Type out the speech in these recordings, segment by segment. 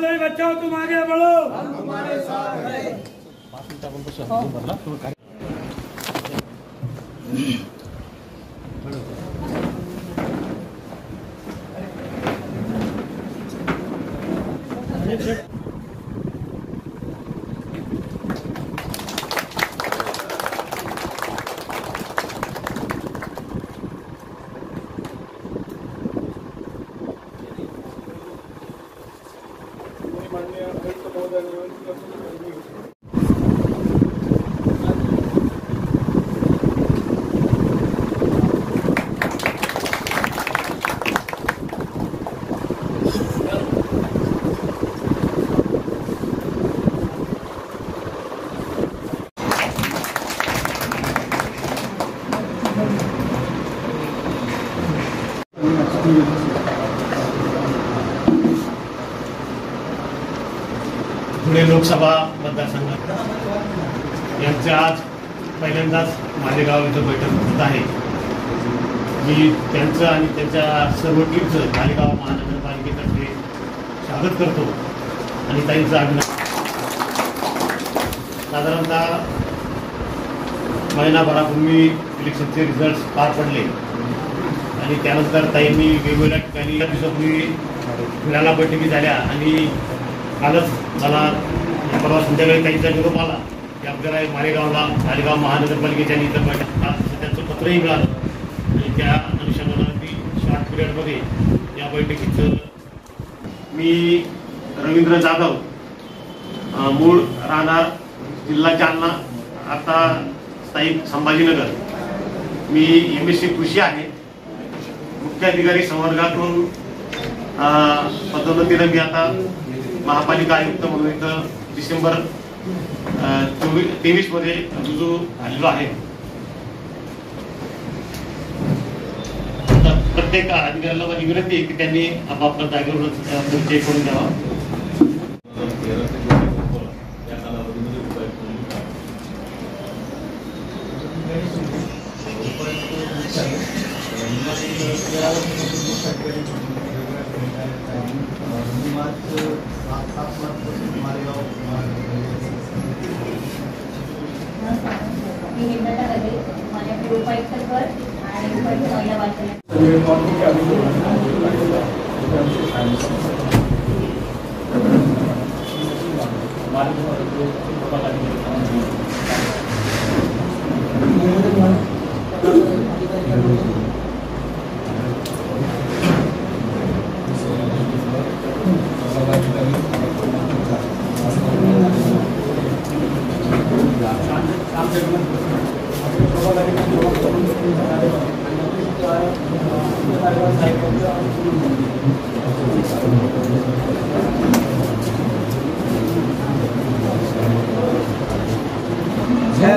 नहीं बचाओ तुम आगे बढ़ो, हम तुम्हारे साथ हैं। पुणे लोकसभा मतदारसंघात यांचं आज पहिल्यांदाच मालेगाव इथं बैठक होत आहे। मी त्यांचं आणि त्यांच्या सर्व टीमचं मालेगाव महानगरपालिकेतर्फे स्वागत करतो आणि त्यांचं अभिनंदन। साधारणतः महिनाभरापूर्वी इलेक्शनचे रिझल्ट पार पडले आणि त्यानंतर ताईंनी वेगवेगळ्या ठिकाणी दिवसापूर्वी फिरायला बैठकी झाल्या आणि कालच मला परवा संध्याकाळी ताईंचा निरोप आला की आपल्याला मालेगाव महानगरपालिकेच्या इथं बैठक त्यांचं पत्रही मिळालं आणि त्या अनुषंगानं ती शॉर्ट पिरियडमध्ये या बैठकीचं मी रवींद्र जाधव, मूळ राहणार जिल्हा जालना, आता स्थायिक संभाजीनगर, मी MSc कृषी आहे। मुख्य अधिकारी संवर्गातून पदोन्नतीने मी आता महापालिका आयुक्त म्हणून इथं डिसेंबर 23 मध्ये रुजू झालेलो आहे। प्रत्येक अधिकाऱ्याला माझी विनंती आहे की त्यांनी आपापल्या जागेवर परिचय करून द्यावा।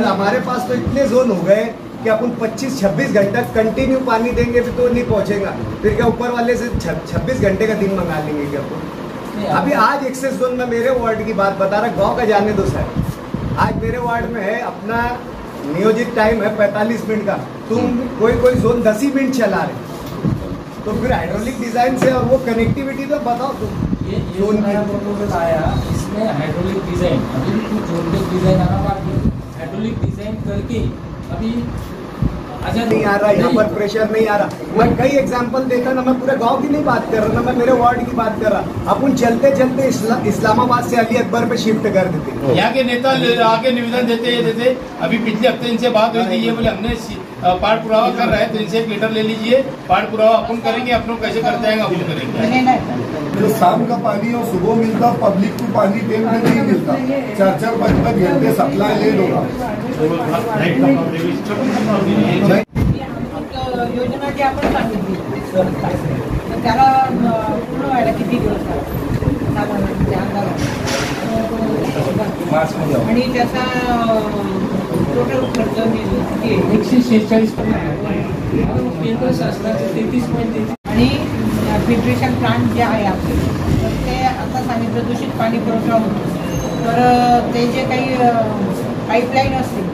हमारे पास तो इतने जोन हो गए कि अपन 25-26 घंटा कंटिन्यू पानी देंगे तो नहीं पहुंचेगा, फिर क्या ऊपर वाले से 26 घंटे का दिन मंगा लेंगे क्या अपन? अभी आज एक्सेस जोन में मेरे वार्ड की बात बता रहा, गांव का जाने दो सर। आज मेरे वार्ड में है अपना नियोजित टाइम है 45 मिनट का, तुम कोई जोन 10 ही मिनट चला रहे, तो फिर हाइड्रोलिक डिजाइन से और वो कनेक्टिविटी तो बताओ तुम। ये जोन आया इसमें हाइड्रोलिक डिजाइन, अभी कुछ जोन पे डिजाइन आना बाकी, हाइड्रोलिक डिजाइन करके अभी नहीं आ रहा, यहाँ पर प्रेशर नहीं आ रहा। मैं कई एग्जांपल देता ना, मैं पूरे गांव की नहीं बात कर रहा ना, मैं मेरे वार्ड की बात कर रहा। अपन चलते चलते इस्लामाबाद से अली अकबर पे शिफ्ट कर देते। यहाँ के नेता आगे निवेदन देते अभी पिछले हफ्ते इनसे बात हुई थी, ये बोले हमने पाठ पुरावा कर रहे हैं तो इनसे एक लेटर ले लीजिए, पाठ पुरावा अपन करेंगे, अपन कैसे करते हैं अपन करेंगे। जो शाम का पानी और सुबह मिलता, पब्लिक को पानी टाइम पे नहीं मिलता, 4-5 घंटे सप्लाई लेट होगा। योजना जी आपण सांगितली तर त्याला पूर्ण व्हायला किती दिवस आणि त्याचा टोटल खर्च 146 केंद्र शासनाचे 33.33 आणि फिल्ट्रेशन प्लांट जे आहे आपले तर ते आता सांगितलं दूषित पाणी पुरवठा होतो, तर ते जे काही पाईपलाईन असतील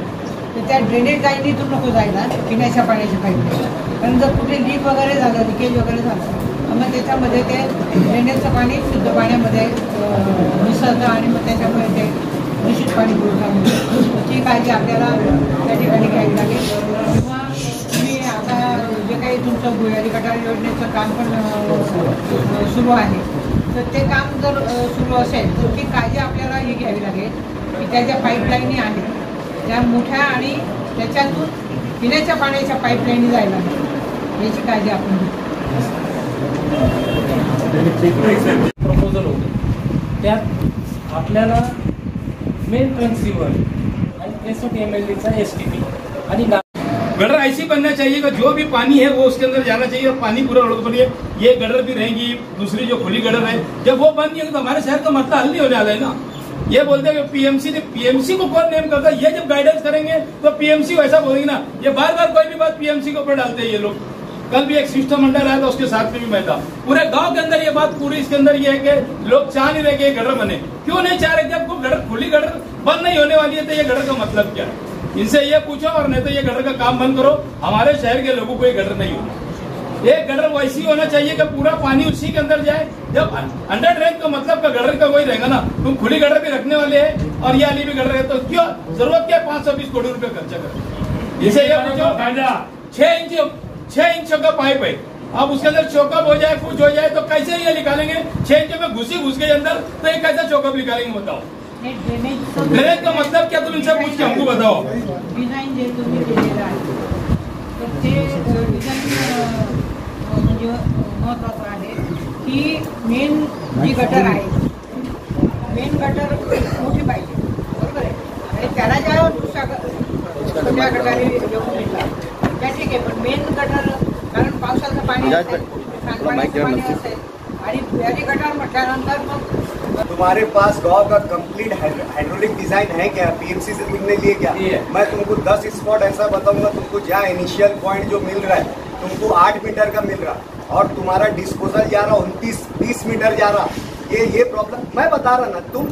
तर त्या ड्रेनेज लाईनीतून नको जायला पिण्याच्या पाण्याच्या पाईपलाईन, कारण जर कुठे लीक वगैरे झालं, लिकेज वगैरे झालं मग त्याच्यामध्ये ते ड्रेनेजचं पाणी शुद्ध पाण्यामध्ये मिसळतं आणि मग त्याच्यामुळे ते दूषित पाणी पुरवठा होतो. त्याची काळजी आपल्याला त्या ठिकाणी घ्यावी लागेल. किंवा तुम्ही आता जे काही तुमचं भुयारी गटार योजनेचं काम पण सुरू आहे, तर ते काम जर सुरू असेल तर ती काळजी आपल्याला ही घ्यावी लागेल की त्या ज्या पाईपलाईनी आहेत त्या मोठ्या आणि त्याच्यातून पिण्याच्या पाण्याच्या पाईपलाईनी जायला याची काळजी आपण घेऊ. प्रपोजल होते त्यात आपल्याला मेन ट्रांसीवर आणि 63 MLDचा STP आणि गटर ऐसी बनना चाहिए कि जो भी पानी है वो उसके अंदर जाना चाहिए, पानी पूरा रोड पर ये गटर भी रहेगी, दूसरी जो खुली गटर है जब वो बन गई तो हमारे शहर का मसला हल नहीं होने वाला है ना। ये बोलते हैं पीएमसी को कौन नेम करता है, ये जब गाइडेंस करेंगे तो पीएमसी वैसा बोलेगी ना। ये बार बार कोई भी बात पीएमसी के ऊपर डालते हैं ये लोग। कल भी एक शिष्टमंडल आया था, उसके साथ में भी मैं था। पूरे गांव के अंदर ये बात पूरी इसके अंदर ये है कि लोग चाह नहीं रहे कि ये गटर बने। क्यों नहीं चाह रहे? जब वो गटर खुली गटर बंद नहीं होने वाली है तो ये गटर का मतलब क्या है? इनसे ये पूछो, और नहीं तो ये गटर का काम बंद करो। हमारे शहर के लोगों को ये गटर नहीं होना। ये गटर वैसी होना चाहिए कि पूरा पानी उसी के अंदर जाए। जब अंडर ड्रेन का मतलब का गटर का वही रहेगा ना। तुम खुली गटर भी रखने वाले हैं और ये वाली भी गटर है, तो क्यों जरूरत क्या 520 करोड़ रुपए खर्चा कर? इसे ये पूछो, 6 इंच का पाइप है, अब उसके अंदर चौकअप हो जाए, कुछ हो जाए तो कैसे ये निकालेंगे? 6 इंच में घुस गए अंदर तो ये कैसे चौकअप निकालेंगे बताओ? ड्रेनेज का मतलब क्या? तुम इनसे पूछ के हमको बताओ। डिझाईन जे तुम्ही केलेलं आहे तर ते डिझाईन म्हणजे महत्त्वाचं आहे की मेन जी गटर आहे, मेन गटर मोठी पाहिजे, बरोबर आहे, आणि त्याला ज्या छोट्या गटारी येऊन येतात त्या ठीक आहे, पण मेन गटर कारण पावसाचं पाणी असेल, सांडपाण्याचं पाणी असेल आणि भुयारी गटार म्हटल्यानंतर मग तुम्हारे पास गांव का कंप्लीट हाइड्रोलिक डिजाइन है क्या? पीएमसी से तुमने लिए क्या? मैं तुमको 10 स्पॉट ऐसा बताऊंगा तुमको, जहाँ इनिशियल पॉइंट जो मिल रहा है तुमको 8 मीटर का मिल रहा और तुम्हारा डिस्पोजल जा रहा 29-30 मीटर जा रहा। ये प्रॉब्लम मैं बता रहा ना। तुम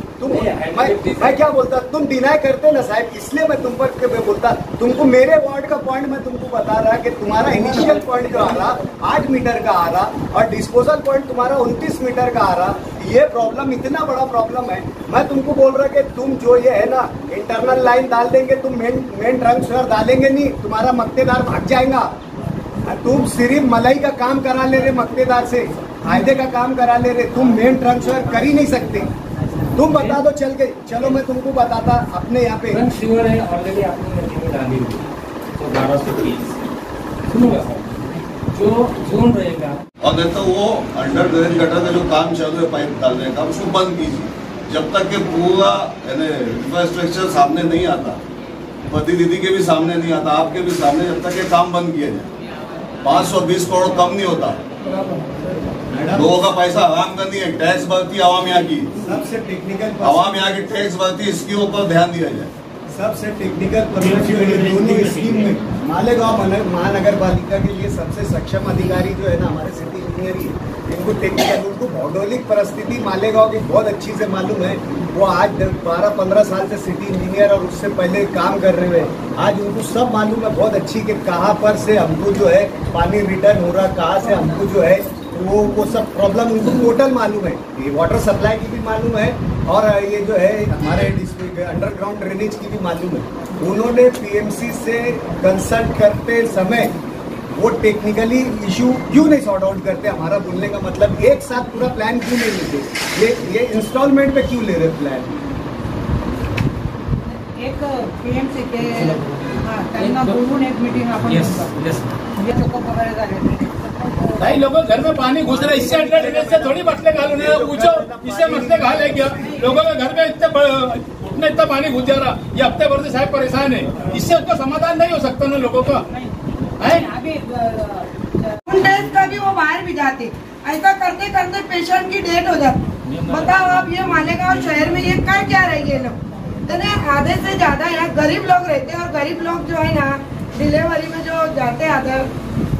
मैं क्या बोलता, तुम डिनाई करते ना साहब, इसलिए मैं तुम पर बोलता। तुमको मेरे वार्ड का पॉइंट मैं तुमको बता रहा कि तुम्हारा इनिशियल पॉइंट जो आ रहा 8 मीटर का आ रहा और डिस्पोजल पॉइंट तुम्हारा 29 मीटर का आ रहा। ये प्रॉब्लम इतना बड़ा प्रॉब्लम है। मैं तुमको बोल रहा कि तुम जो ये है ना इंटरनल लाइन डाल देंगे, तुम मेन ट्रांसफर डालेंगे नहीं, तुम्हारा मक्तेदार भाग जाएगा। तुम सिर्फ मलाई का काम करा ले रहे मक्तेदार से, फायदे का काम करा ले रहे, तुम मेन ट्रांसफर कर ही नहीं सकते। तुम बता दो चल के, चलो मैं तुमको बताता अपने यहाँ पे श्योर है ऑलरेडी आपने मीटिंग डाली हुई तो 1230 सुनूंगा सर जो जोन रहेगा, और नहीं तो वो अंडर ड्रेन गटर का जो काम चालू है पाइप डालने का उसको बंद कीजिए जब तक कि पूरा इंफ्रास्ट्रक्चर सामने नहीं आता, पति दीदी के भी सामने नहीं आता, आपके भी सामने, जब तक ये काम बंद किया जाए। 520 करोड़ कम नहीं होता। लोगों का पैसा हराम करनी है, टैक्स भरती है आवाम यहाँ की, सबसे टेक्निकल आवाम यहाँ की टैक्स भरती, इसके ऊपर ध्यान दिया जाए। सबसे टेक्निकल दोनों स्कीम में मालेगांव महानगर पालिका के लिए सबसे सक्षम अधिकारी जो है ना हमारे सिटी इंजीनियर ही है। इनको टेक्निकल, उनको भौगोलिक परिस्थिति मालेगांव की बहुत अच्छी से मालूम है। वो आज 12-15 साल से सिटी इंजीनियर और उससे पहले काम कर रहे हैं। आज उनको सब मालूम है बहुत अच्छी कि कहाँ पर से हमको जो है पानी रिटर्न हो रहा, कहाँ से हमको जो है वो सब प्रॉब्लम उनको टोटल मालूम है। ये वाटर सप्लाई की भी मालूम है और ये जो है हमारे अंडरग्राउंड ड्रेनेज की भी मालूम है। उन्होंने पीएमसी से कंसल्ट करते समय वो टेक्निकली इशू क्यों नहीं सॉर्ट आउट करते? हमारा बोलने का मतलब एक साथ पूरा प्लान क्यों नहीं लेते? ये इंस्टॉलमेंट पे क्यों ले रहे प्लान? एक पीएमसी के त्यांना बोलून एक मीटिंग आपण म्हणजे चोकअप वगैरे झाले भाई लोगों घर में पानी घुस रहा है, इससे अंडर ड्रेनेज से थोड़ी मसले का हल होने हैं। पूछो इससे मसले का हल है क्या? लोगों के घर में इतना पानी घुस जा रहा, ये हफ्ते भर से साहब परेशान है, इससे उसका समाधान नहीं हो सकता ना लोगों का। अभी टेस्ट का भी वो बाहर भी जाते, ऐसा करते करते पेशेंट की डेथ हो जाती। बताओ आप, ये मालेगांव शहर में ये क्या रहे ये लोग? आधे से ज्यादा यहाँ गरीब लोग रहते हैं और गरीब लोग जो है ना डिलीवरी में जो जाते आते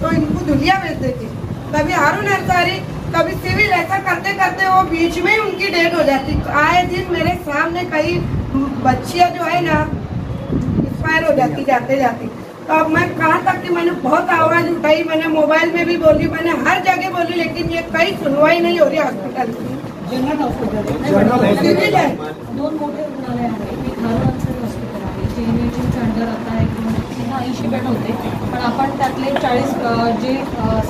तो इनको दुनिया भेज देती। कभी हारून अंसारी, कभी सिविल, ऐसा करते करते वो बीच में ही उनकी डेथ हो जाती। आए दिन मेरे सामने कई बच्चियां जो है ना एक्सपायर हो जाती जाते जाते। तो अब मैं कहाँ तक कि मैंने बहुत आवाज उठाई, मैंने मोबाइल में भी बोली, मैंने हर जगह बोली, लेकिन ये कहीं सुनवाई नहीं हो रही हॉस्पिटल की। जनरल हॉस्पिटल सिविल है। 2 मोठे रुग्णालय आहेत, एक धारूर हॉस्पिटल आहे जे NHMच्या अंडर आता आहे. 80 बेड होते, पण आपण त्यातले 40 जे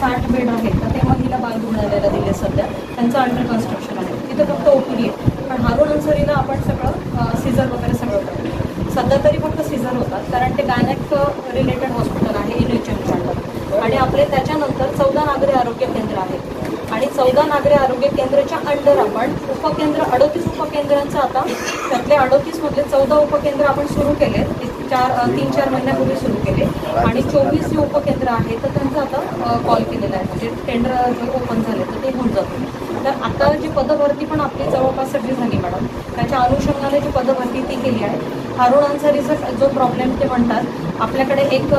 60 बेड आहेत तर ते महिला बाल रुग्णालयाला दिले सध्या. त्यांचं अंडर कन्स्ट्रक्शन आहे, तिथे फक्त OPD आहे. पण हारून अन्सरीला आपण सगळं सीझर वगैरे सगळं करतो. सध्या तरी फक्त सीझर होतात, कारण ते गायनेक रिलेटेड हॉस्पिटल आहे NHMच्या अंडर. आणि आपले त्याच्यानंतर 14 नागरी आरोग्य केंद्र आहेत आणि 14 नागरी आरोग्य केंद्राच्या अंडर आपण उपकेंद्र 38 उपकेंद्रांचं आता त्यातले 38 मधले 14 उपकेंद्र आपण सुरू केले. 3-4 महिन्यापूर्वी सुरू केले आणि 24 जे उपकेंद्र आहे तर त्यांचं आता कॉल केलेला आहे, म्हणजे टेंडर जे ओपन झाले तर ते होऊन जातील. तर आता जी पदभरती पण आपली जवळपास सगळी झाली मॅडम, त्याच्या अनुषंगाने जी पदभरती ती केली आहे. हारून अन्सरीचा जो प्रॉब्लेम ते म्हणतात, आपल्याकडे एक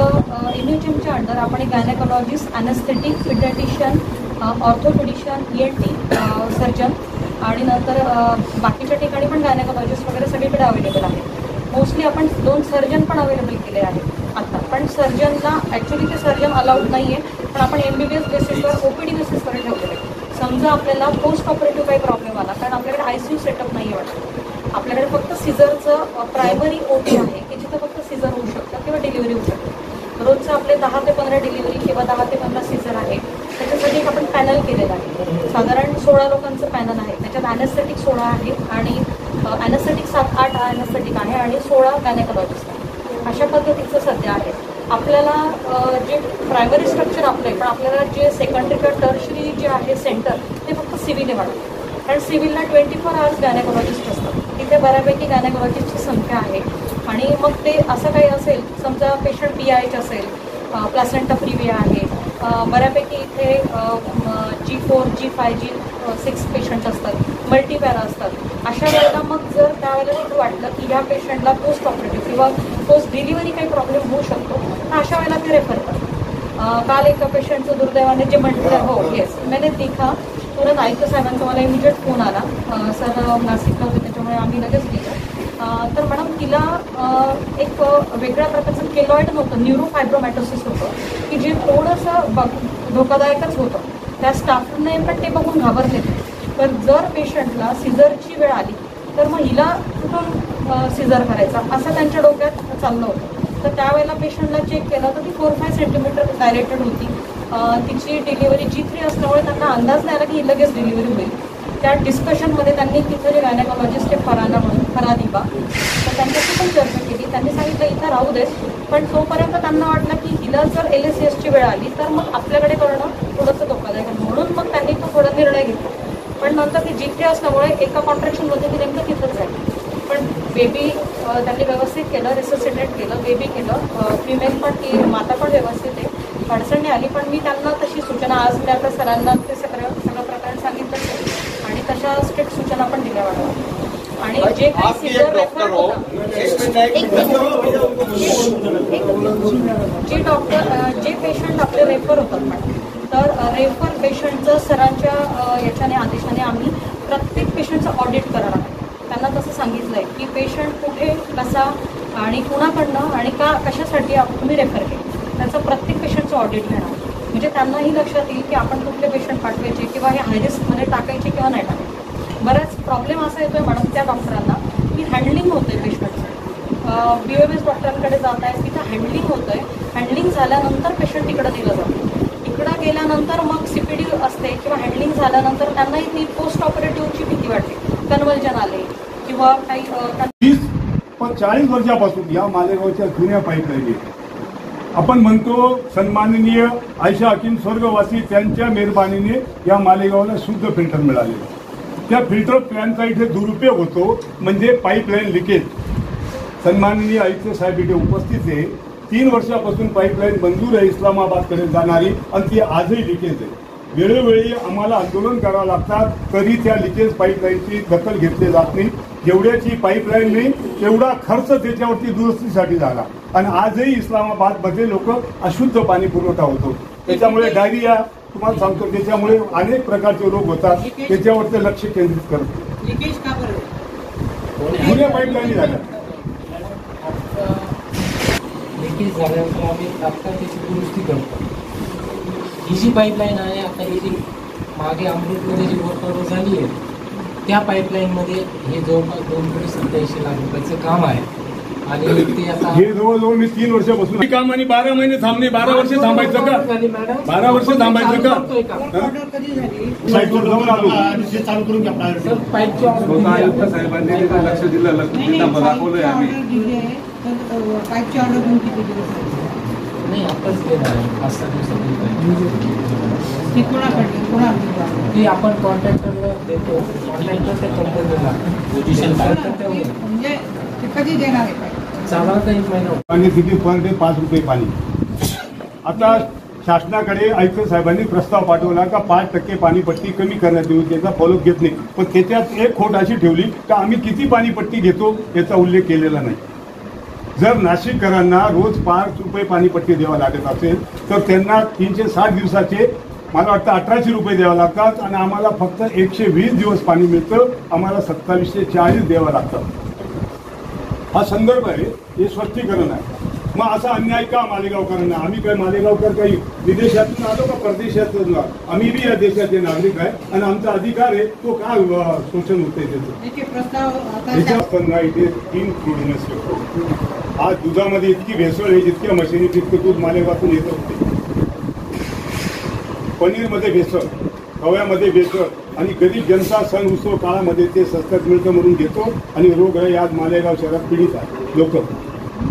NHMच्या अंडर आपण एक gynaecologist, ॲनेस्थेटिक, paediatrician, orthopaedician, ENT, surgeon आणि नंतर बाकीच्या ठिकाणी पण गायनेकोलॉजिस्ट वगैरे सगळीकडे अवेलेबल आहे. मोस्टली आपण 2 सर्जन पण अवेलेबल केले आहेत आत्ता. पण सर्जनला ॲक्च्युली ते सर्जन अलाउड नाही आहे, पण आपण MBBS बेसिसवर OPD बेसिसवर ठेवलेले. समजा आपल्याला पोस्ट ऑपरेटिव्ह काही प्रॉब्लेम आला, कारण आपल्याकडे ICU सेटअप नाही आहे वाटतं, आपल्याकडे फक्त सीझरचं प्रायमरी OT आहे की जिथं फक्त सीझर होऊ शकतं किंवा डिलिव्हरी होऊ शकते. रोजचं आपले 10 ते 15 डिलिव्हरी किंवा 10 ते 15 सीझर आहे. त्याच्यासाठी एक आपण पॅनल केलेलं आहे, साधारण 16 लोकांचं पॅनल आहे. त्याच्यात ॲनेस्थेटिक 16 आहे आणि ॲनेस्थेटिक 7-8 ॲनेस्थेटिक आहे आणि 16 गायनेकोलॉजिस्ट आहे. अशा पद्धतीचं सध्या आहे. आपल्याला जे प्रायमरी स्ट्रक्चर आपलं आहे, पण आपल्याला जे सेकंडरी किंवा टर्शरी जे आहे सेंटर ते फक्त सिव्हिल आहे मॅडम. कारण सिव्हिलला 24 आवर्स गायनेकोलॉजिस्ट असतात, तिथे बऱ्यापैकी गायनेकोलॉजिस्टची संख्या आहे. आणि मग ते असं काही असेल, समजा पेशंट PIH असेल, प्लासेंटा प्रिव्हिया आहे, बऱ्यापैकी इथे G4, G5, G6 पेशंट असतात, मल्टीपॅरा असतात. अशा वेळेला मग जर त्यावेळेला तिथे वाटलं की ह्या पेशंटला पोस्ट ऑपरेटिव्ह किंवा पोस्ट डिलिव्हरी काही प्रॉब्लेम होऊ शकतो, तर अशा वेळेला ते रेफर करतात. काल एका पेशंटचं दुर्दैवाने जे म्हटलं, हो येस मैंने देखा, तुरंत आयुक्त साहेबांचा मला इमिजिएट फोन आला, सर नाशिकला होते त्याच्यामुळे आम्ही लगेच गेलो. तर मॅडम तिला एक वेगळ्या प्रकारचं केलॉइड नव्हतं, न्यूरोफायब्रोमॅटोसिस होतं की जे थोडंसं धोकादायकच होतं. त्या स्टाफने पण ते बघून घाबरले. पण जर पेशंटला सीझरची वेळ आली तर मग हिला कुठून सीझर करायचा असं त्यांच्या डोक्यात चाललं होतं. तर त्यावेळेला पेशंटला चेक केलं तर ती 4-5 सेंटीमीटर डायरेक्टेड होती. तिची डिलिव्हरी G3 असल्यामुळे त्यांना अंदाज नाही आला की ही लगेच डिलिव्हरी होईल. त्या डिस्कशनमध्ये त्यांनी तिथं जे गायनेकोलॉजिस्ट आहे फराना म्हणून, फरादिबा, तर त्यांच्याशी पण चर्चा केली. त्यांनी सांगितलं इथं राहू देत, पण तोपर्यंत त्यांना वाटलं की हिला जर LACSची वेळ आली तर मग आपल्याकडे करणं थोडंसं धोकादायक आहे, म्हणून मग त्यांनी तो थोडा निर्णय घेतला. पण नंतर ती G3 असल्यामुळे एका कॉन्ट्रॅक्शनमध्ये ती नेमकं तिथंच झाली. पण बेबी त्यांनी व्यवस्थित केलं, रिससिटेट केलं, बेबी केलं, फिमेल पण ती माता पण व्यवस्थित आहे, अडचण नाही आली. पण मी त्यांना तशी सूचना आज मी आपल्या सरांना ते सगळं प्रकरण सांगितलं आणि तशा स्ट्रिक्ट सूचना पण दिल्या वाटतं. आणि जे काही सीझर रेफर होतं, जे डॉक्टर जे पेशंट आपले रेफर होतात मॅडम, तर रेफर पेशंटचं सरांच्या याच्याने आदेशाने आम्ही प्रत्येक पेशंटचं ऑडिट करणार आहे. त्यांना तसं सांगितलं आहे की पेशंट कुठे, कसा आणि कुणाकडनं आणि कशासाठी तुम्ही रेफर केलं, त्याचं प्रत्येक पेशंटचं ऑडिट घेणार. म्हणजे त्यांनाही लक्षात येईल की आपण कुठले पेशंट पाठवायचे किंवा हे हाय रिस्कमध्ये टाकायचे किंवा नाही टाकायचे. बराच प्रॉब्लेम असा येतोय मॅडम त्या डॉक्टरांना की हँडलिंग होतंय पेशंटचं. BOMS डॉक्टरांकडे जात आहे, तिथं हँडलिंग होतंय. हँडलिंग झाल्यानंतर पेशंट तिकडं दिलं जातं. तिकडं गेल्यानंतर मग CPD असते किंवा हँडलिंग झाल्यानंतर त्यांनाही ती पोस्ट ऑपरेटिव्हची भीती वाटते, कन्व्हर्जन आले किंवा काही 40 वर्षापासून या मालेगावच्या जुन्या पाईपलाईन आपण म्हणतो सन्माननीय आयशा हकीम स्वर्गवासी त्यांच्या मेहरबानीने या मालेगावला शुद्ध फिल्टर मिळाले. त्या फिल्टर प्लॅनचा इथे दुरुपयोग होतो, म्हणजे पाईपलाईन लिकेज. सन्माननीय आयुक्त साहेब इथे उपस्थित आहे. 3 वर्षापासून पाईपलाईन मंजूर आहे इस्लामाबादकडे जाणारी आणि ती आजही लिकेज आहे. वेळोवेळी आम्हाला आंदोलन करावं लागतात, तरी त्या लिकेज पाईपलाईनची दखल घेतली जात नाही. जेवढ्याची पाईपलाईन नाही तेवढा खर्च त्याच्यावरती दुरुस्तीसाठी झाला आणि आजही इस्लामाबादमध्ये लोक अशुद्ध पाणी पुरवठा होतो. त्याच्यामुळे डायरिया तुम्हाला सांगतो, त्याच्यामुळे अनेक प्रकारचे रोग होतात. त्याच्यावर ते लक्ष केंद्रित करतो. लिकेज का बरं जुन्या पाईपलाईन झाल्या. लिकेज झाल्यानंतर आम्ही तात्काळ त्याची दुरुस्ती करतो. ही जी पाईपलाईन आहे आता ही जी मागे अमृतमध्ये जी वर्क झाली आहे त्या पाईपलाईनमध्ये हे जवळपास 2,87 लाख रुपयाचं काम आहे आणि ते आता हे जवळजवळ मी 3 वर्षापासून काम आणि 12 महिने थांबणे 12 वर्ष थांबायचं का? 12 वर्ष थांबायचं का? ऑर्डर कधी झाली? साईटवर जाऊन आलो. चालू करून घ्या सर पाईपची आयुक्त साहेबांनी लक्ष दिलं दाखवलंय आम्ही. ऑर्डर दिली आहे तर पाईपची ऑर्डर घेऊन किती दिवस झाले? नाही आताच देणार आहे 5-7 दिवसापूर्वी. ती कोणाकडे ती आपण कॉन्ट्रॅक्टरला देतो. कॉन्ट्रॅक्टर त्या कंपनीला पोझिशन म्हणजे ते कधी देणार आहे पाईप? साधारणतः 1 महिना. पाणी किती पण ते 5 रुपये पाणी. आता शासनाकडे आयुक्त साहेबांनी प्रस्ताव पाठवला का 5% पाणीपट्टी कमी करण्यात येईल, त्याचा फॉलोअप घेत नाही. पण त्याच्यात एक खोट अशी ठेवली का आम्ही किती पाणीपट्टी घेतो याचा उल्लेख केलेला नाही. जर नाशिककरांना रोज 5 रुपये पाणीपट्टी द्यावं लागत असेल तर त्यांना 360 दिवसाचे मला वाटतं 1800 रुपये द्यावं लागतात आणि आम्हाला फक्त 120 दिवस पाणी मिळतं. आम्हाला 2740 द्यावं लागतं. हा संदर्भ आहे, हे स्पष्टीकरण आहे. मग असा अन्याय का मालेगावकरांना? आम्ही काय मालेगावकर काही विदेशातून आलो का परदेशातून? आम्ही बी या देशाचे नागरिक आहे आणि आमचा अधिकार आहे, तो का शोषण होते त्याचं? प्रस्ताव इथे 3 क्रुडनेस येतो. आज दुधामध्ये इतकी भेसळ आहे, जितक्या मशिनी तितकं दूध मालेगावातून येत असते. पनीरमध्ये भेसळ, खव्यामध्ये भेसळ आणि गरीब जनता सण उत्सव काळामध्ये ते स्वस्तात मिळतं म्हणून घेतो आणि रोगराई आज मालेगाव शहरात पीडित आहे. लोक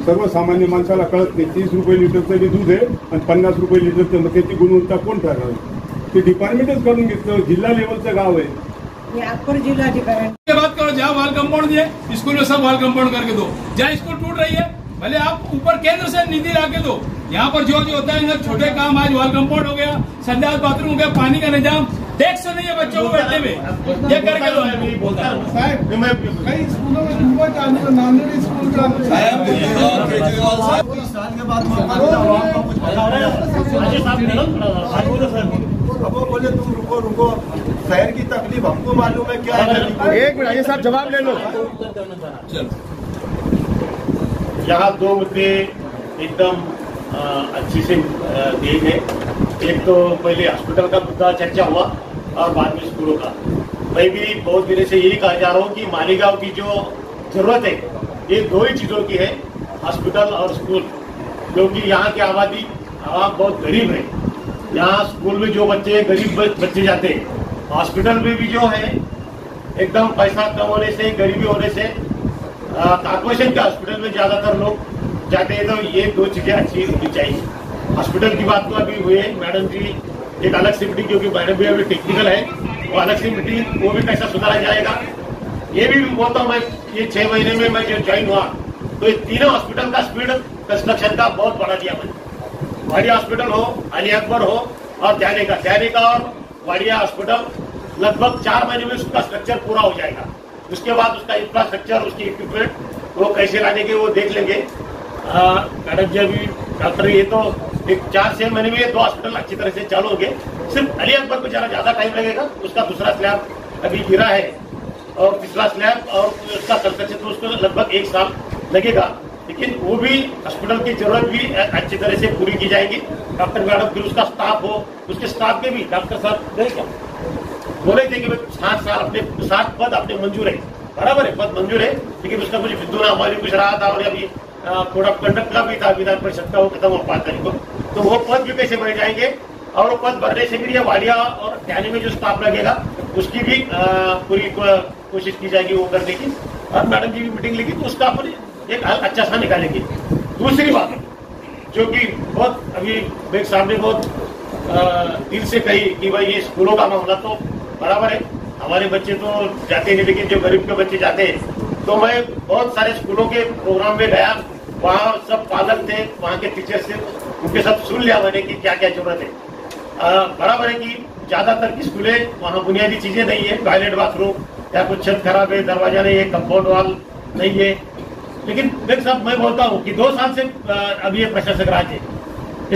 सर्वसामान्य माणसाला कळत नाही. 30 रुपये लिटरचं जे दूध आहे आणि 50 रुपये लिटरचं, मग त्याची गुणवत्ता कोण ठरवावी? ते डिपार्टमेंटच करून घेतलं. जिल्हा लेवलचं गाव आहे. अपर जिलाधिकारी के बात करो, जहाँ वाल कंपाउंड दिए स्कूल में सब वाल कंपाउंड करके दो. जहाँ स्कूल टूट रही है भले आप ऊपर केंद्र से निधि ला के दो. यहाँ पर जो होता है छोटे काम, आज वाल कंपाउंड हो गया, संडास बाथरूम हो गया, पानी का निजाम, टैक्स नहीं है बच्चों को बैठने में, ये करके दो. कई स्कूलों में नांदेड़ स्कूल का अब वो बोले तुम रुको, शहर की तकलीफ हमको मालूम है क्या है. एक मिनट ये साहब जवाब ले लो. यहाँ 2 मुद्दे एकदम अच्छी से दिए गए. एक तो पहले हॉस्पिटल का मुद्दा चर्चा हुआ और बाद में स्कूलों का. मैं भी बहुत दिनों से यही कहा जा रहा हूँ कि मालेगांव की जो जरूरत है ये 2 ही चीज़ों की है, हॉस्पिटल और स्कूल. क्योंकि यहाँ की आबादी आवाम बहुत गरीब है. यहाँ स्कूल में जो बच्चे गरीब बच्चे जाते हैं, हॉस्पिटल में भी जो है एकदम पैसा कम होने से, गरीबी होने से कॉर्पोरेशन के हॉस्पिटल में ज्यादातर लोग जाते हैं. तो ये 2 चीजें अच्छी होनी चाहिए. हॉस्पिटल की बात तो अभी हुई है, मैडम जी एक अलग से मीटिंग, क्योंकि मैडम भी अभी टेक्निकल है, वो अलग से मीटिंग, वो भी कैसा सुधारा जाएगा. ये भी बोलता हूँ मैं, ये 6 महीने में मैं जो ज्वाइन हुआ तो ये तीनों हॉस्पिटल का स्पीड कंस्ट्रक्शन का बहुत बढ़ा दिया मैंने. वाडिया हॉस्पिटल हो, अली अकबर हो और ध्याने का और वाडिया हॉस्पिटल लगभग 4 महीने में उसका स्ट्रक्चर पूरा हो जाएगा. उसके बाद उसका इंफ्रास्ट्रक्चर, उसकी इक्विपमेंट वो कैसे लाने के वो देख लेंगे. मैडम जी अभी डॉक्टर, ये तो एक 4-6 महीने में ये 2 हॉस्पिटल अच्छी तरह से चालू हो गए. सिर्फ अली अकबर को जरा ज्यादा टाइम लगेगा. उसका दूसरा स्लैब अभी गिरा है और तीसरा स्लैब और उसका कंस्ट्रक्शन तो उसको लगभग 1 साल लगेगा. लेकिन वो भी हॉस्पिटल की जरूरत भी अच्छी तरह से पूरी की जाएगी. डॉक्टर मैडम, फिर उसका स्टाफ हो, उसके स्टाफ के भी डॉक्टर साहब गए क्या बोले थे कि 60 साल अपने 60 पद अपने मंजूर है. बराबर है, पद मंजूर है, लेकिन उसका कुछ विद्युत हमारी कुछ रहा था और अभी कोड ऑफ कंडक्ट का भी था विधान परिषद का, वो खत्म हो 5 तारीख को. तो वो पद भी कैसे भरे जाएंगे और वो पद भरने से भी वाडिया और ध्यान में जो स्टाफ लगेगा उसकी भी पूरी कोशिश की जाएगी वो करने की. और मैडम जी भी मीटिंग लेगी तो उसका अपन एक अच्छा सा निकालेंगे. दूसरी बात जो कि बहुत अभी मेरे सामने बहुत दिल से कही कि भाई ये स्कूलों का मामला तो बराबर है, हमारे बच्चे तो जाते नहीं, लेकिन जो गरीब के बच्चे जाते हैं. तो मैं बहुत सारे स्कूलों के प्रोग्राम में गया, वहाँ सब पालक थे, वहाँ के टीचर से उनके साथ सुन लिया मैंने कि क्या क्या जरूरत है. बराबर है कि ज्यादातर की स्कूलें वहाँ बुनियादी चीजें नहीं है, टॉयलेट बाथरूम या कुछ छत खराब है, दरवाजा नहीं है, कंपाउंड वॉल नहीं है. लेकिन देख साहब, मैं बोलता हूँ कि 2 साल से अभी ये प्रशासक राज है,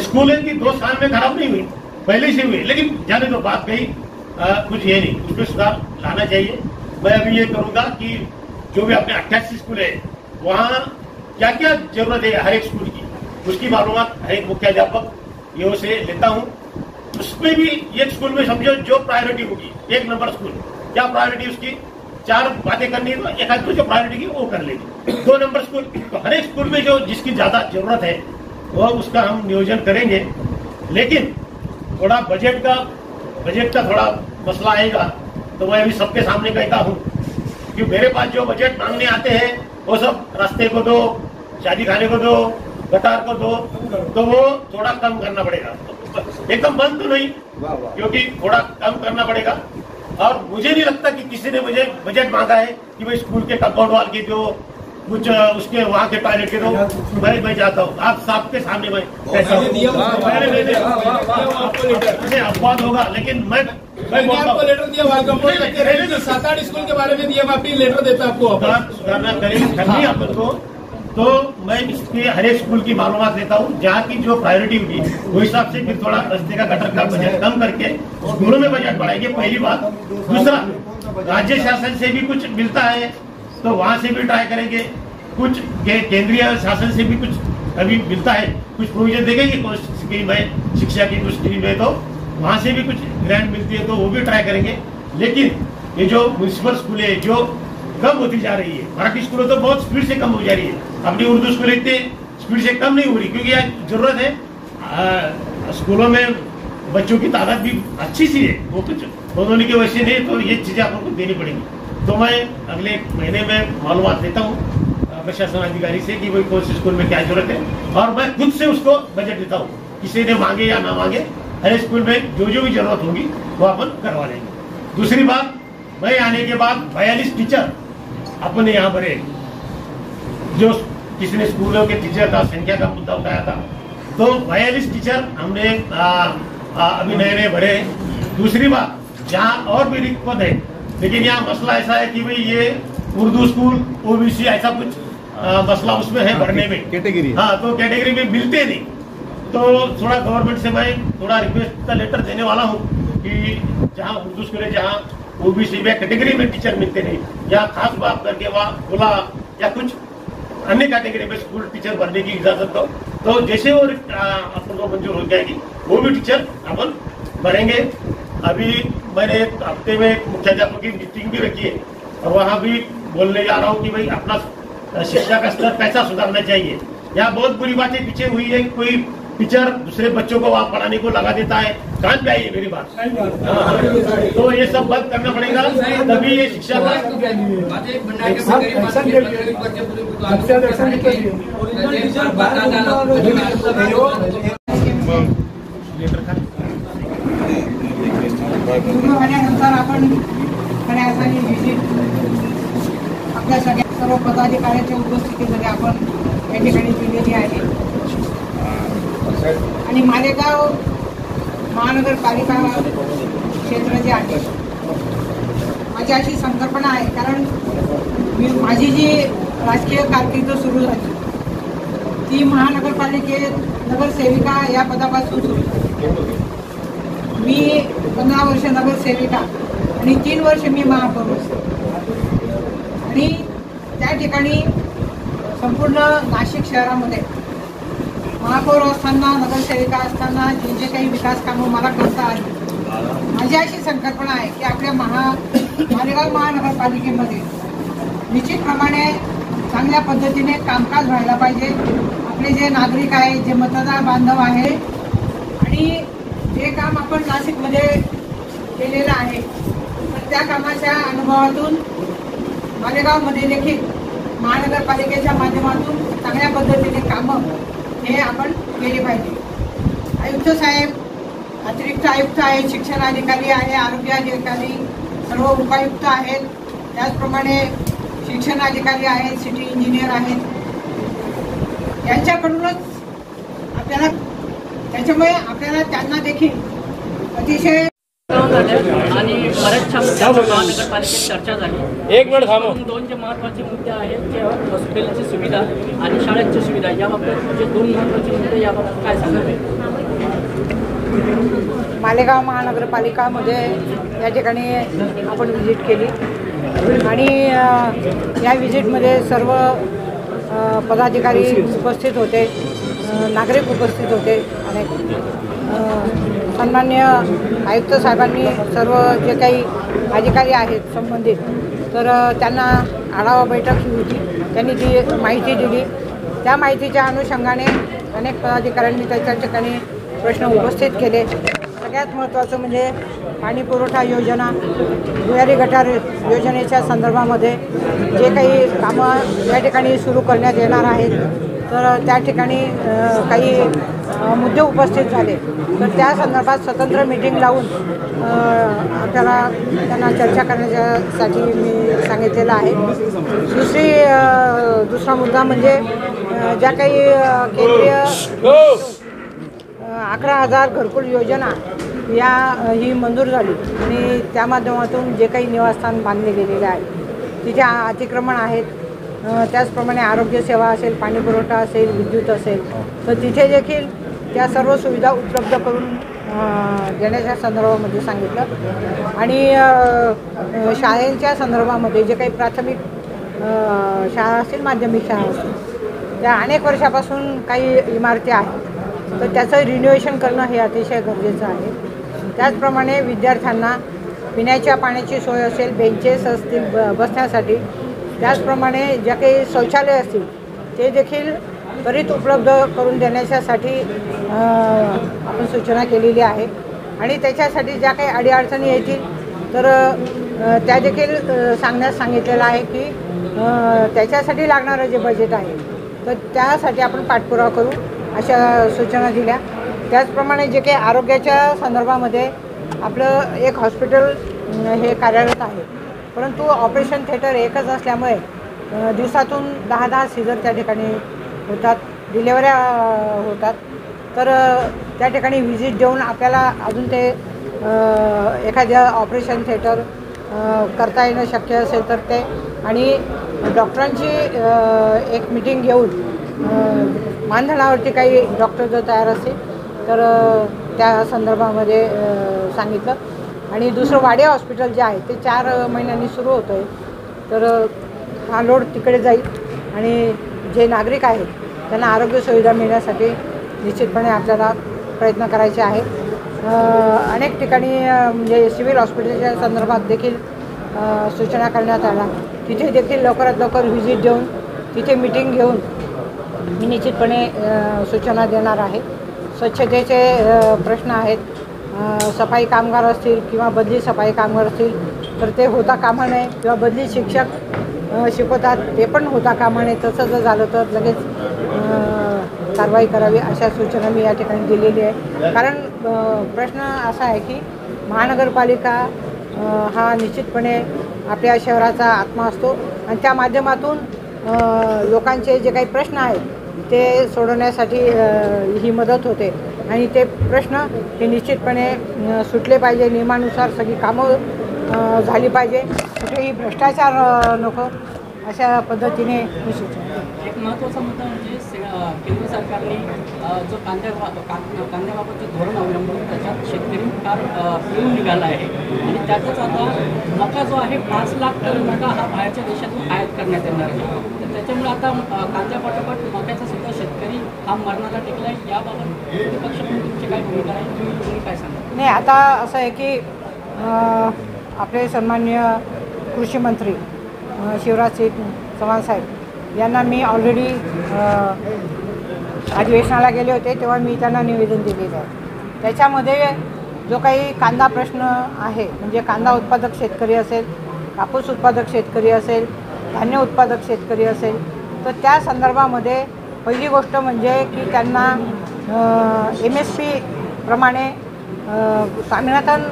स्कूल की 2 साल में खराब नहीं हुई, पहले से हुई. लेकिन जाने तो बात कही कुछ ये नहीं, उसमें सुधार लाना चाहिए. मैं अभी ये करूंगा कि जो भी अपने 88 स्कूल है वहाँ क्या क्या जरूरत है हर एक स्कूल की, उसकी मालूमात हर एक मुख्याध्यापक ईओ से लेता हूँ। उसमें भी एक स्कूल में समझो जो प्रायोरिटी होगी, 1 नंबर स्कूल क्या प्रायोरिटी उसकी 4 बातें करनी है तो एक आध जो प्रायोरिटी की वो कर लेगी। 2 नंबर स्कूल तो हर एक स्कूल में जो जिसकी ज्यादा जरूरत है वो उसका हम नियोजन करेंगे। लेकिन थोड़ा बजट का थोड़ा मसला आएगा तो मैं अभी सबके सामने कहता हूँ कि मेरे पास जो बजट मांगने आते हैं वो सब रास्ते को दो, शादी खाने को दो, गटार को दो, तो वो थोड़ा कम करना पड़ेगा। एकदम बंद तो नहीं, क्योंकि थोड़ा कम करना पड़ेगा। और मुझे नहीं लगता कि किसी ने मुझे बजट मांगा है कि भाई स्कूल के कंपाउंड वाल के जो कुछ उसके वहाँ के टॉयलेट के दो, मैं जाता हूँ आप सबके सामने मैं पैसा अपवाद होगा। लेकिन मैं आपको लेटर दिया 7-8 स्कूल के बारे में दिया, मैं अपनी लेटर देता आपको सुधारना करनी आपको। तो मैं इसके हर एक स्कूल की मालूमात लेता हूँ, जहाँ की जो प्रायोरिटी होगी वो हिसाब से फिर थोड़ा रास्ते का गटर का बजट कम करके स्कूलों में बजट बढ़ाएंगे, पहली बात। दूसरा, राज्य शासन से भी कुछ मिलता है तो वहाँ से भी ट्राई करेंगे, कुछ केंद्रीय शासन से भी कुछ अभी मिलता है, कुछ प्रोविजन देंगे कि स्कीम है शिक्षा की कुछ स्कीम है तो वहाँ से भी कुछ ग्रांट मिलती है तो वो भी ट्राई करेंगे। लेकिन ये जो म्यूनिसिपल स्कूल है जो कम होती जा रही है, मराठी स्कूलों तो बहुत स्पीड से कम हो जा रही है, अपनी उर्दू स्कूल इतनी स्पीड से कम नहीं हो रही, क्योंकि यार जरूरत है। स्कूलों में बच्चों की तादाद भी अच्छी सी है, वो कुछ होने की वजह से नहीं, तो ये चीजें आपको देनी पड़ेंगी। तो मैं अगले महीने में मालूमात देता हूँ प्रशासन अधिकारी से कि भाई कौन से स्कूल में क्या जरूरत है, और मैं खुद से उसको बजट देता हूँ, किसी ने मांगे या ना मांगे, हर स्कूल में जो भी जरूरत होगी वो अपन करवा लेंगे। दूसरी बात, मैं आने के बाद 42 टीचर अपने यहाँ पर जो किसी ने स्कूलों के टीचर का संख्या का मुद्दा उठाया था, तो 42 टीचर हमने अभी नए भरे। दूसरी बात, जहाँ और भी रिक्त पद है, लेकिन यहाँ मसला ऐसा है कि भाई ये उर्दू स्कूल ओबीसी ऐसा कुछ मसला उसमें है भरने में कैटेगरी, हाँ तो कैटेगरी में मिलते नहीं, तो थोड़ा गवर्नमेंट से मैं थोड़ा रिक्वेस्ट का लेटर देने वाला हूँ कि जहाँ उर्दू स्कूल है, जहाँ ओबीसी में कैटेगरी में टीचर मिलते नहीं, या खास बात करके वहाँ खुला या कुछ अन्य कैटेगरी में स्कूल टीचर भरने की इजाजत दो, तो जैसे वो अपन को मंजूर हो जाएगी वो भी टीचर अपन भरेंगे। अभी मैंने एक हफ्ते में मुख्याध्यापक की मीटिंग भी रखी है और वहाँ भी बोलने जा रहा हूँ कि भाई अपना शिक्षा का स्तर कैसा सुधारना चाहिए। यहाँ बहुत बुरी बातें पीछे हुई है, कोई टीचर दूसरे बच्चों को वहाँ पढ़ाने को लगा देता है, कान पे आई है मेरी बात। तो ये सब बंद करना पड़ेगा, तभी ये शिक्षा होण्यानंतर आपण खऱ्या अर्थाने विजिट आपल्या सगळ्या सर्व पदाधिकाऱ्यांच्या उपस्थितीमध्ये आपण या ठिकाणी केलेली आहे। आणि मालेगाव महानगरपालिका क्षेत्र जे आहे, माझी अशी संकल्पना आहे, कारण माझी जी राजकीय कारकीर्द सुरू झाली ती महानगरपालिकेत नगरसेविका या पदापासून सुरू झाली। मी 15 वर्ष नगरसेविका आणि 3 वर्ष मी महापौर, आणि त्या ठिकाणी संपूर्ण नाशिक शहरामध्ये महापौर असताना नगरसेविका असताना जे काही विकास कामं मला करता आली, माझी अशी संकल्पना आहे की आपल्या मालेगाव महानगरपालिकेमध्ये निश्चितप्रमाणे चांगल्या पद्धतीने कामकाज व्हायला पाहिजे। आपले जे नागरिक आहे, जे मतदार बांधव आहे, आणि जे काम आपण नाशिकमध्ये केलेलं आहे तर त्या कामाच्या अनुभवातून मालेगावमध्ये देखील महानगरपालिकेच्या माध्यमातून चांगल्या पद्धतीने कामं हे आपण केले पाहिजे। आयुक्त साहेब, अतिरिक्त आयुक्त आहेत, शिक्षण अधिकारी आहे, आरोग्य अधिकारी, सर्व उपायुक्त आहेत, त्याचप्रमाणे शिक्षण अधिकारी आहेत, सिटी इंजिनियर आहेत, यांच्याकडूनच आपल्याला त्याच्यामुळे आपल्याला त्यांना देखील अतिशय आणि बऱ्याचशा मुद्द्यावर महानगरपालिकेत चर्चा झाली। एक वेळ थांबव। 2 जे महत्त्वाचे मुद्दे आहेत ते हॉस्पिटलची सुविधा आणि शाळेची सुविधा, याबाबत जे 2 महत्त्वाचे मुद्दे, याबाबत काय सांगावे? मालेगाव महानगरपालिकामध्ये या ठिकाणी आपण व्हिजिट केली आणि या व्हिजिटमध्ये सर्व पदाधिकारी उपस्थित होते, नागरिक उपस्थित होते अनेक. सन्माननीय आयुक्त साहेबांनी सर्व जे काही अधिकारी आहेत संबंधित तर त्यांना आढावा बैठक ही होती. त्यांनी ती माहिती दिली. त्या माहितीच्या अनुषंगाने अनेक पदाधिकाऱ्यांनी त्याच्या ठिकाणी प्रश्न उपस्थित केले. सगळ्यात महत्त्वाचं म्हणजे पाणी पुरवठा योजना, भुयारी गटार योजनेच्या संदर्भामध्ये जे काही कामं या ठिकाणी सुरू करण्यात येणार आहेत तर त्या ठिकाणी काही मुद्दे उपस्थित झाले. तर त्या संदर्भात स्वतंत्र मीटिंग लावून आपल्याला त्यांना चर्चा करण्यासाठी मी सांगितलेलं आहे. दुसरा मुद्दा म्हणजे ज्या काही केंद्रीय 11,000 घरकुल योजना ही मंजूर झाली आणि त्या माध्यमातून जे काही निवासस्थान बांधले गेलेले आहे तिथे अतिक्रमण आहेत. त्याचप्रमाणे आरोग्यसेवा असेल, पाणी पुरवठा असेल, विद्युत असेल तर तिथे देखील त्या सर्व सुविधा उपलब्ध करून देण्याच्या संदर्भामध्ये सांगितलं. आणि शाळेच्या संदर्भामध्ये जे काही प्राथमिक शाळा असतील, माध्यमिक शाळा असतील त्या अनेक वर्षापासून काही इमारती आहेत तर त्याचं रिनोव्हेशन करणं हे अतिशय गरजेचं आहे. त्याचप्रमाणे विद्यार्थ्यांना पिण्याच्या पाण्याची सोय असेल, बेंचेस असतील बसण्यासाठी, त्याचप्रमाणे ज्या काही शौचालय असतील ते देखील त्वरित उपलब्ध करून देण्याच्यासाठी आपण सूचना केलेली आहे. आणि त्याच्यासाठी ज्या काही अडीअडचणी येतील तर त्या देखील सांगण्यास सांगितलेलं आहे की त्याच्यासाठी लागणारं जे बजेट आहे तर त्यासाठी आपण पाठपुरावा करू अशा सूचना दिल्या. त्याचप्रमाणे जे काही आरोग्याच्या संदर्भामध्ये आपलं एक हॉस्पिटल हे कार्यरत आहे परंतु ऑपरेशन थिएटर एकच असल्यामुळे दिवसातून 10 सीझर त्या ठिकाणी होतात, डिलेवऱ्या होतात. तर त्या ठिकाणी व्हिजिट देऊन आपल्याला अजून ते एखाद्या ऑपरेशन थिएटर करता येणं शक्य असेल तर ते आणि डॉक्टरांची एक मीटिंग घेऊन मानधनावरती काही डॉक्टर जर तयार असतील तर त्या संदर्भामध्ये सांगितलं. आणि दुसरं वाडे हॉस्पिटल जे आहे ते 4 महिन्यांनी सुरू होतं आहे तर हा लोड तिकडे जाईल आणि जे नागरिक आहेत त्यांना आरोग्य सुविधा मिळण्यासाठी निश्चितपणे आपल्याला प्रयत्न करायचे आहेत. अनेक ठिकाणी म्हणजे सिव्हिल हॉस्पिटलच्या संदर्भात देखील सूचना करण्यात आल्या. तिथे देखील लवकरात लवकर व्हिजिट देऊन तिथे मीटिंग घेऊन मी निश्चितपणे सूचना देणार आहे. स्वच्छतेचे प्रश्न आहेत, सफाई कामगार असतील किंवा बदली सफाई कामगार असतील तर ते होता कामा नये किंवा बदली शिक्षक शिकवतात ते पण होता कामा नये. तसं जर झालं तर लगेच कारवाई करावी अशा सूचना मी या ठिकाणी दिलेली आहे. कारण प्रश्न असा आहे की महानगरपालिका हा निश्चितपणे आपल्या शहराचा आत्मा असतो आणि त्या माध्यमातून लोकांचे जे काही प्रश्न आहेत ते सोडवण्यासाठी ही मदत होते आणि ते प्रश्न हे निश्चितपणे सुटले पाहिजे. नियमानुसार सगळी कामं झाली पाहिजे, कुठेही भ्रष्टाचार नको अशा पद्धतीने मी सूचना. एक महत्त्वाचा मुद्दा म्हणजे केंद्र सरकारने जो कांद्याबाबत जे धोरण अवलंबून त्याच्यात शेतकरी फार पिळून निघाला आहे आणि त्यातच आता मका जो आहे 5 लाख टन मका हा बाहेरच्या देशातून आयात करण्यात येणार आहे. तर त्याच्यामुळे आता कांद्यापाठोपाठ मक्याचा सुद्धा शेतकरी हा मरणाला टेकला आहे. याबाबत विपक्ष म्हणून तुमची काय भूमिका आहे, तुम्ही काय सांगा? नाही, आता असं आहे की आपले सन्माननीय कृषी मंत्री शिवराज सिंग चौहान साहेब यांना मी ऑलरेडी अधिवेशनाला गेले होते तेव्हा मी त्यांना निवेदन दिलेलं आहे. त्याच्यामध्ये जो काही कांदा प्रश्न आहे म्हणजे कांदा उत्पादक शेतकरी असेल, कापूस उत्पादक शेतकरी असेल, धान्य उत्पादक शेतकरी असेल तर त्या संदर्भामध्ये पहिली गोष्ट म्हणजे की त्यांना MSP प्रमाणे स्वामीनाथन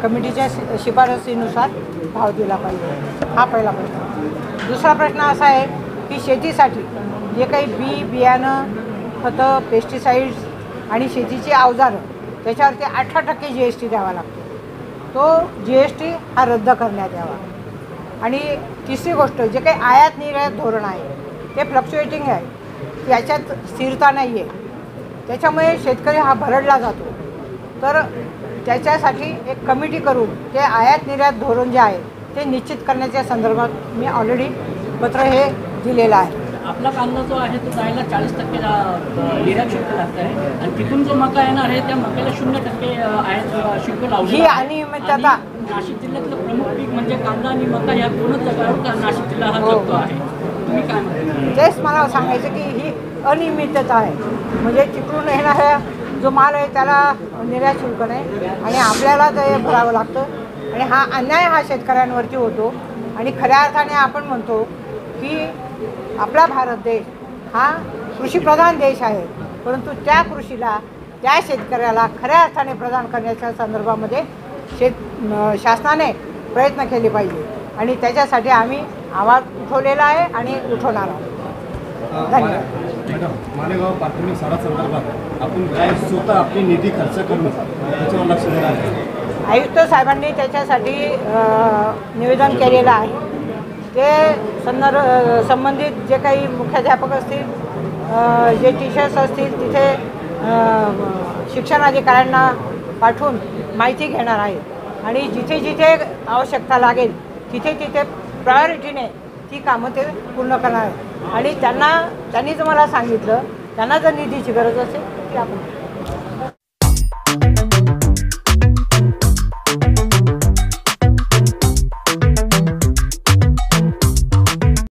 कमिटीच्या शिफारसीनुसार भाव दिला पाहिजे. हा पहिला प्रश्न. दुसरा प्रश्न असा आहे की शेतीसाठी जे काही बियाणं, खतं, पेस्टिसाइड्स आणि शेतीची अवजारं त्याच्यावरती 18% GST द्यावा लागतो. तो GST हा रद्द करण्यात यावा. आणि तिसरी गोष्ट जे काही आयात निर्यात धोरण आहे ते फ्लक्च्युएटिंग आहे, याच्यात स्थिरता नाही आहे. त्याच्यामुळे शेतकरी हा भरडला जातो. तर त्याच्यासाठी एक कमिटी करून ते आयात निर्यात धोरण जे आहे ते निश्चित करण्याच्या संदर्भात मी ऑलरेडी पत्र हे दिलेलं आहे. आपला कांदा जो आहे तो जायला 40% निर्यात शुल्क लागत आहे आणि तिथून जो मका येणार आहे त्या मक्याला 0% आयात शुल्क लावले. ही अनियमितता नाशिक जिल्ह्यातलं प्रमुख पीक म्हणजे कांदा आणि मका या दोनच जागावर नाशिक जिल्हा हा जगतो आहे. तुम्ही काय म्हणता? तेच मला सांगायचं की ही अनियमितता आहे. म्हणजे तिकडून येणारा जो माल आहे त्याला निर्यात शुल्क नाही आणि आपल्याला ते भरावं लागतं आणि हा अन्याय हा शेतकऱ्यांवरती होतो. आणि खऱ्या अर्थाने आपण म्हणतो की आपला भारत देश हा कृषीप्रधान देश आहे, परंतु त्या कृषीला त्या शेतकऱ्याला खऱ्या अर्थाने प्रदान करण्याच्या संदर्भामध्ये शासनाने प्रयत्न केले पाहिजे आणि त्याच्यासाठी आम्ही आवाज उठवलेला आहे आणि उठवणार आहोत. धन्यवाद. मॅडम, मालेगाव प्राथमिक शाळा संदर्भात आपण काय स्वतः आपली निधी खर्च करणं त्याच्यावर लक्ष देणार आहे. आयुक्त साहेबांनी त्याच्यासाठी निवेदन केलेलं आहे. ते संबंधित जे काही मुख्याध्यापक असतील, जे टीचर्स असतील, तिथे शिक्षणाधिकाऱ्यांना पाठवून माहिती घेणार आहेत आणि जिथे जिथे आवश्यकता लागेल तिथे तिथे प्रायोरिटीने ती कामं ते पूर्ण करणार आहेत. आणि त्यांनी जर मला सांगितलं त्यांना जर निधीची गरज असेल की आपण